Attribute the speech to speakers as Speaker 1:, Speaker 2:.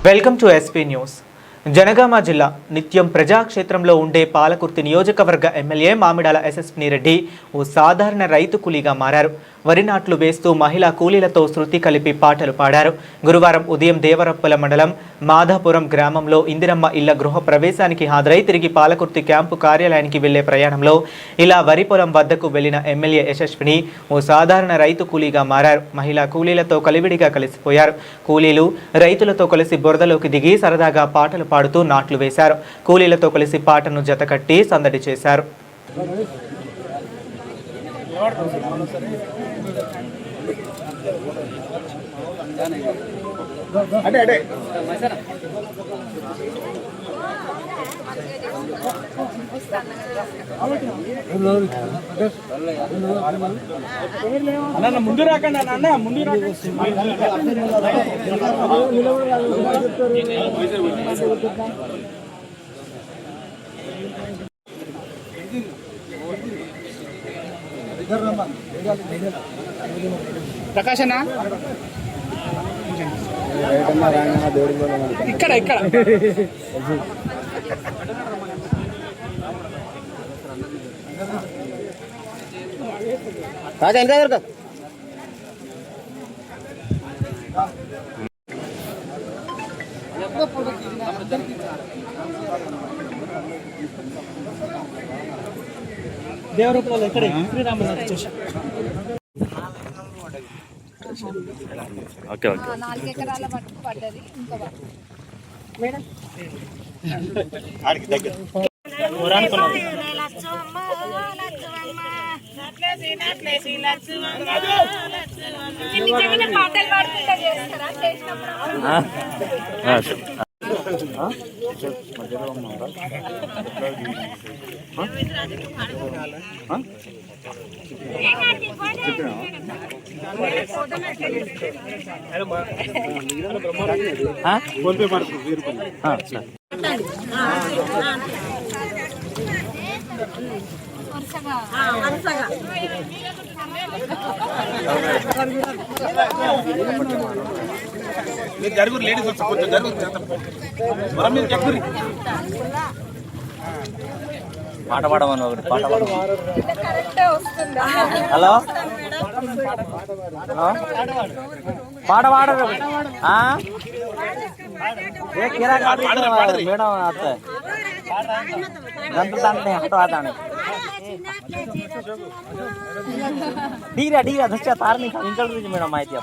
Speaker 1: Welcome to SP news. Jangaon జిల్లా నిత్యం ప్రజాక్షేత్రంలో ఉండే పాలకుర్తి నియోజకవర్గ ఎమ్మెల్యే మామిడాల ఎస్ఎస్పీ రెడ్డి ఓ సాధారణ రైతు కూలీగా మారారు. వరి నాట్లు వేస్తూ మహిళా కూలీలతో శృతి కలిపి పాటలు పాడారు. గురువారం ఉదయం దేవరప్పల మండలం మాధాపురం గ్రామంలో ఇందిరమ్మ ఇళ్ల గృహ ప్రవేశానికి హాజరై తిరిగి పాలకుర్తి క్యాంపు కార్యాలయానికి వెళ్లే ప్రయాణంలో ఇలా వరి పొలం వద్దకు వెళ్లిన ఎమ్మెల్యే యశస్విని ఓ సాధారణ రైతు కూలీగా మారారు. మహిళా కూలీలతో కలివిడిగా కలిసిపోయారు. కూలీలు రైతులతో కలిసి బురదలోకి దిగి సరదాగా పాటలు పాడుతూ నాట్లు వేశారు. కూలీలతో కలిసి పాటను జతకట్టి సందడి చేశారు.
Speaker 2: ముందు రాకండి అన్న, ముందు రాకండి. ప్రకాశ్ అన్న ఇక్కడ ఇక్కడ రాజా ఎంత దొరక దేవరూపంలో ఇక్కడ శ్రీరామనాథ్ చూసా.
Speaker 3: ఓకే ఓకే
Speaker 4: 4 ఎకరాల మట్టుకు పడ్డది. ఇంకా మేడం పాటలు పాడుకుంటా చేస్తారా?
Speaker 2: జరుగురు లేడీస్ వచ్చి జరుగురు
Speaker 3: పాట పాడమని ఒకటి పాట హలో పాట పాడరు మేడం అత్త గంట దాంట్లో హట్టు ఆదాని డీరా డీరా దచ్చా తారని ఇంకల్ గురించి మేడం మాహిती